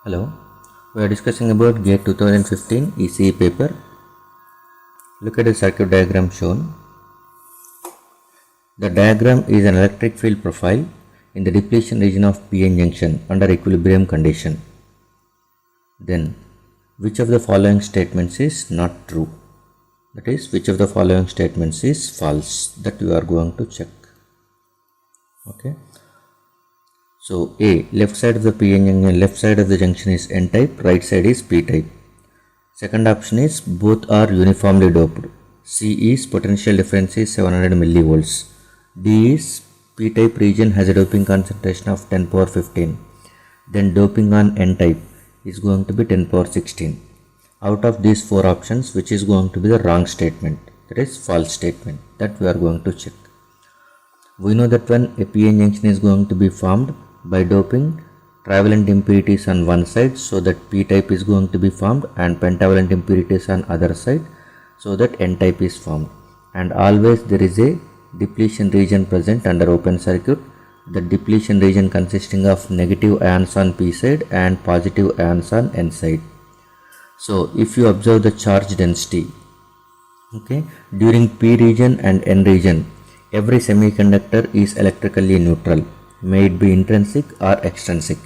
Hello, we are discussing about GATE 2015 ECE paper. Look at the circuit diagram shown. The diagram is an electric field profile in the depletion region of PN junction under equilibrium condition. Then, which of the following statements is not true? That is, which of the following statements is false? That we are going to check. Okay. So A, left side of the PN junction, left side of the junction is N type, right side is P type. Second option is both are uniformly doped. C is potential difference is 700 millivolts. D is P type region has a doping concentration of 10 power 15. Then doping on N type is going to be 10 power 16. Out of these four options, which is going to be the wrong statement? That is false statement. That we are going to check. We know that when a PN junction is going to be formed by doping trivalent impurities on one side, so that P type is going to be formed, and pentavalent impurities on other side, so that N type is formed. And always there is a depletion region present under open circuit. The depletion region consisting of negative ions on P side and positive ions on N side. So if you observe the charge density, okay, during P region and N region, every semiconductor is electrically neutral, may it be intrinsic or extrinsic.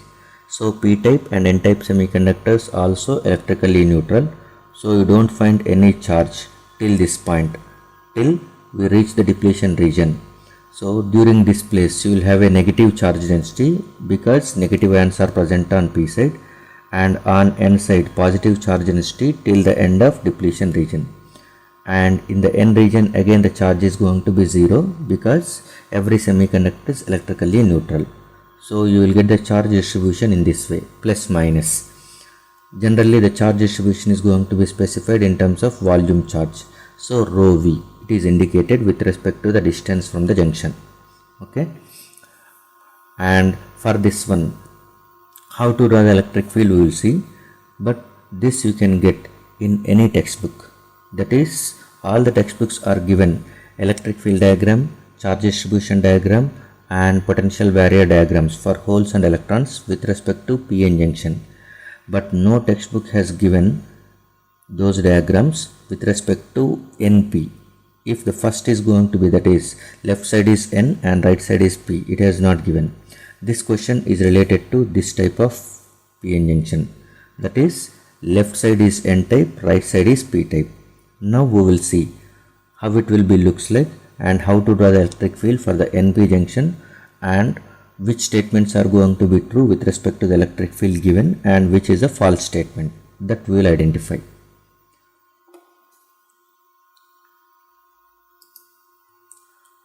So P type and N type semiconductors also electrically neutral. So you don't find any charge till this point, till we reach the depletion region. So during this place you will have a negative charge density because negative ions are present on P side, and on N side positive charge density till the end of depletion region. And in the N region again the charge is going to be 0 because every semiconductor is electrically neutral. So you will get the charge distribution in this way, plus minus. Generally the charge distribution is going to be specified in terms of volume charge. So rho v, it is indicated with respect to the distance from the junction. Okay. And for this one, how to draw the electric field we will see, but this you can get in any textbook. That is, all the textbooks are given electric field diagram, charge distribution diagram and potential barrier diagrams for holes and electrons with respect to PN junction. But no textbook has given those diagrams with respect to NP. If the first is going to be, that is, left side is N and right side is P, it has not given. This question is related to this type of PN junction. That is, left side is N type, right side is P type. Now we will see how it will be looks like and how to draw the electric field for the NP junction and which statements are going to be true with respect to the electric field given and which is a false statement. That we will identify.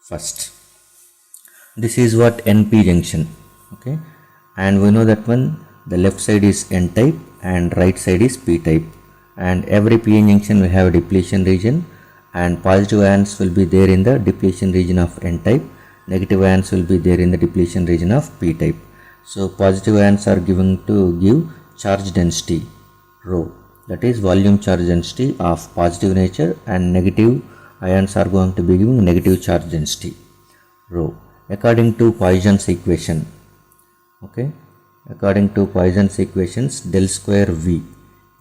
First, this is what NP junction, okay, and we know that when the left side is N type and right side is P type, and every PN junction will have a depletion region, and positive ions will be there in the depletion region of N type, negative ions will be there in the depletion region of P type. So positive ions are given to give charge density rho, that is volume charge density of positive nature, and negative ions are going to be giving negative charge density rho according to Poisson's equation. Okay, according to Poisson's equations, del square V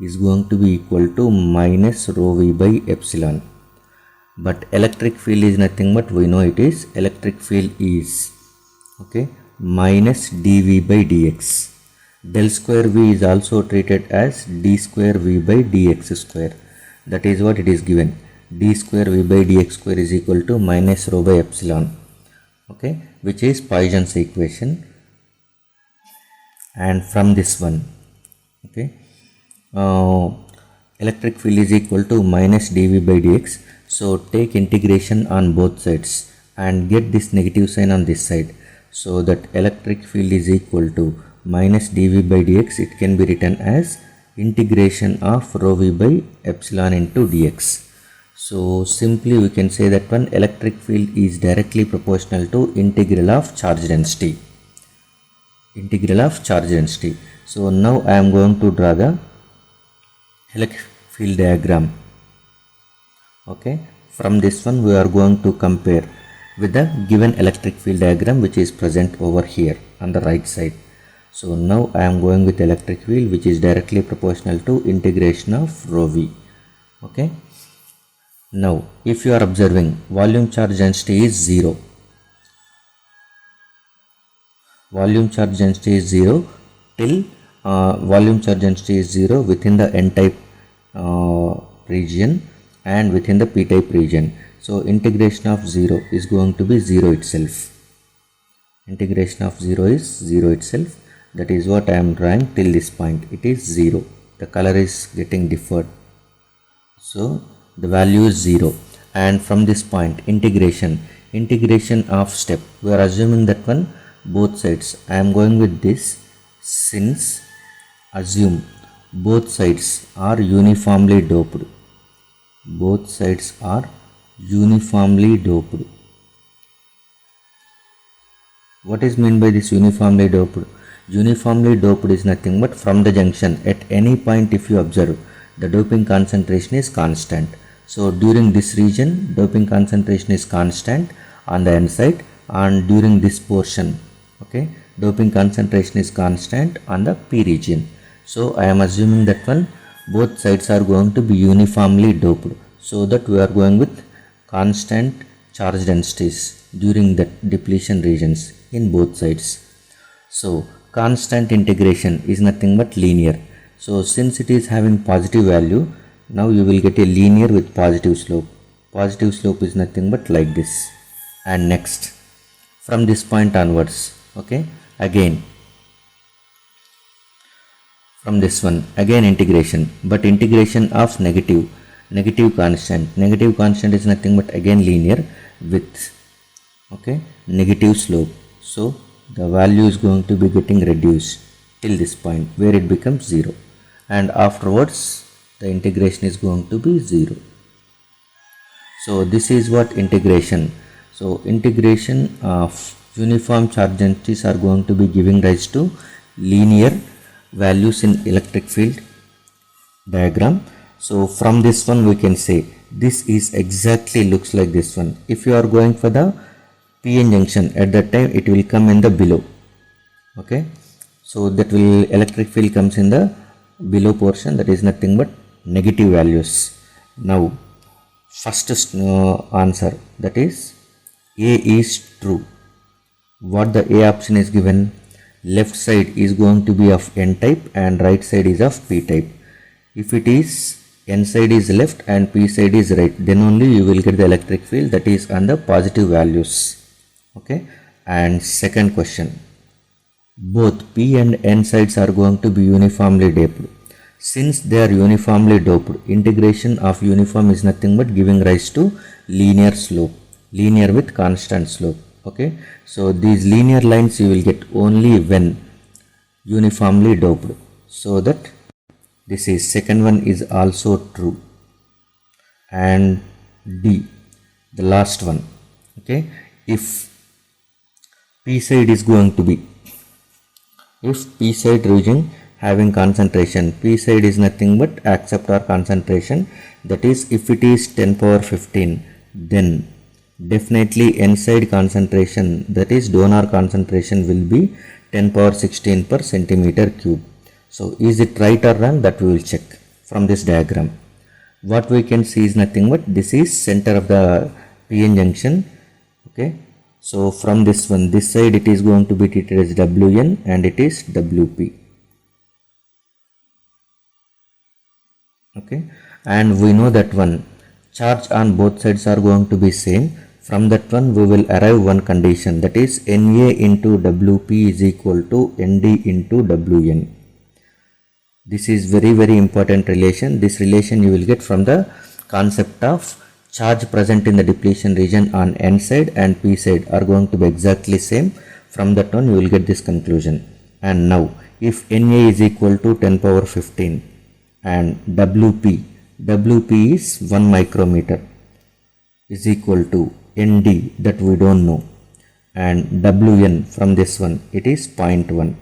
is going to be equal to minus rho v by epsilon. But electric field is nothing but, we know it is, electric field is, okay, minus dv by dx. Del square v is also treated as d square v by dx square. That is what it is given. D square v by dx square is equal to minus rho by epsilon, okay, which is Poisson's equation. And from this one, okay, electric field is equal to minus dv by dx. So take integration on both sides and get this negative sign on this side, so that electric field is equal to minus dv by dx. It can be written as integration of rho v by epsilon into dx. So simply we can say that one electric field is directly proportional to integral of charge density. Integral of charge density. So now I am going to draw the electric field diagram. Okay, from this one we are going to compare with the given electric field diagram which is present over here on the right side. So now I am going with electric field which is directly proportional to integration of rho v. Okay. Now if you are observing volume charge density is 0. Volume charge density is 0 till volume charge density is 0 within the n-type region and within the p-type region. So integration of 0 is going to be 0 itself. Integration of 0 is 0 itself. That is what I am drawing till this point. It is 0. The color is getting differed. So the value is 0. And from this point integration of step, we are assuming that one both sides. I am going with this since assume both sides are uniformly doped. Both sides are uniformly doped. What is meant by this uniformly doped? Uniformly doped is nothing but from the junction at any point if you observe the doping concentration is constant. So during this region doping concentration is constant on the n side, and during this portion, okay, doping concentration is constant on the p region. So I am assuming that one both sides are going to be uniformly doped, so that we are going with constant charge densities during the depletion regions in both sides. So constant integration is nothing but linear. So since it is having positive value, now you will get a linear with positive slope. Positive slope is nothing but like this. And next from this point onwards, okay, again from this one again integration, but integration of negative constant. Negative constant is nothing but again linear with, okay, negative slope. So the value is going to be getting reduced till this point where it becomes 0, and afterwards the integration is going to be 0. So this is what integration. So integration of uniform charge densities are going to be giving rise to linear values in electric field diagram. So from this one we can say this is exactly looks like this one. If you are going for the PN junction, at that time it will come in the below, okay. So that will electric field comes in the below portion, that is nothing but negative values. Now first answer, that is A is true. What the A option is given, left side is going to be of n type and right side is of p type. If it is n side is left and p side is right, then only you will get the electric field that is on the positive values, okay. And second question, both p and n sides are going to be uniformly doped. Since they are uniformly doped, integration of uniform is nothing but giving rise to linear slope, linear with constant slope, okay. So these linear lines you will get only when uniformly doped. So that this is second one is also true. And D, the last one, okay, if p side is going to be, if p side region having concentration, p side is nothing but acceptor concentration, that is if it is 10 power 15, then definitely n side concentration, that is donor concentration, will be 10 power 16 per centimeter cube. So is it right or wrong, that we will check from this diagram. What we can see is nothing but this is center of the PN junction, okay. So from this one, this side it is going to be treated as Wn and it is Wp, okay. And we know that one charge on both sides are going to be same. From that one we will arrive one condition, that is Na into Wp is equal to Nd into Wn. This is very important relation. This relation you will get from the concept of charge present in the depletion region on n side and p side are going to be exactly same. From that one you will get this conclusion. And now if Na is equal to 10 power 15 and Wp is 1 micrometer is equal to Nd, that we don't know, and Wn from this one it is 0.1.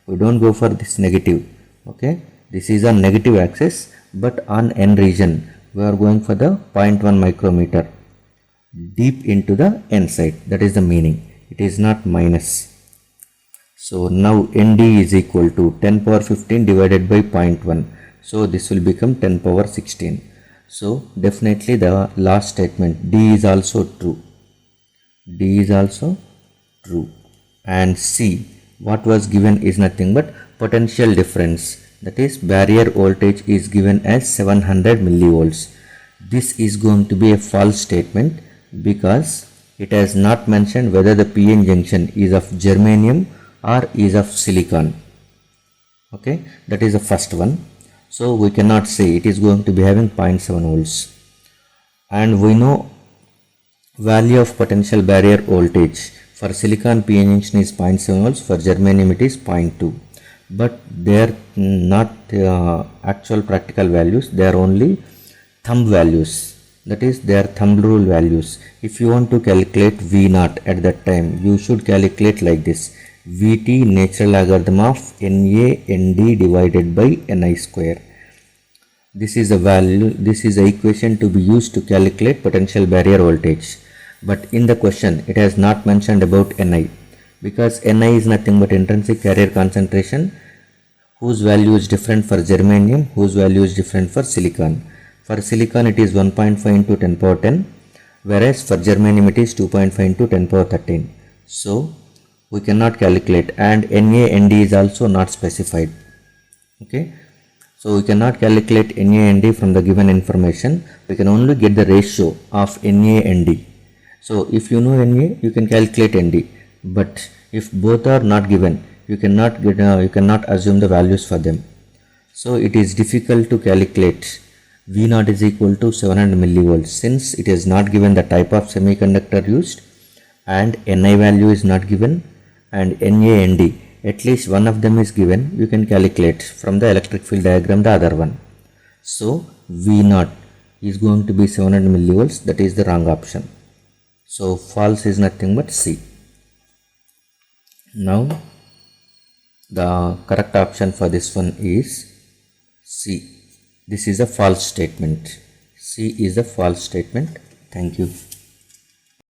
We don't go for this negative, okay. This is on negative axis, but on n region we are going for the 0.1 micrometer deep into the n side. That is the meaning. It is not minus. So now Nd is equal to 10 power 15 divided by 0.1. So this will become 10 power 16. So definitely the last statement D is also true. D is also true. And C, what was given is nothing but potential difference. That is, barrier voltage is given as 700 millivolts. This is going to be a false statement because it has not mentioned whether the PN junction is of germanium or is of silicon. Okay, that is the first one. So we cannot say it is going to be having 0.7 volts. And we know value of potential barrier voltage for silicon PN junction is 0.7 volts, for germanium it is 0.2. But they are not actual practical values, they are only thumb values. That is, they are thumb rule values. If you want to calculate V naught at that time, you should calculate like this: Vt natural logarithm of Na Nd divided by Ni square. This is a value, this is the equation to be used to calculate potential barrier voltage. But in the question, it has not mentioned about Ni, because Ni is nothing but intrinsic carrier concentration, whose value is different for germanium, whose value is different for silicon. For silicon it is 1.5 into 10 power 10, whereas for germanium it is 2.5 into 10 power 13. So we cannot calculate, and Na Nd is also not specified. Okay, so we cannot calculate Na Nd from the given information. We can only get the ratio of Na Nd. So if you know Na, you can calculate Nd, but if both are not given, you cannot assume the values for them. So it is difficult to calculate V naught is equal to 700 millivolts, since it is not given the type of semiconductor used, and Ni value is not given, and Na Nd, at least one of them is given. You can calculate from the electric field diagram the other one. So V naught is going to be 700 millivolts. That is the wrong option. So false is nothing but C. Now the correct option for this one is C. This is a false statement. C is a false statement. Thank you.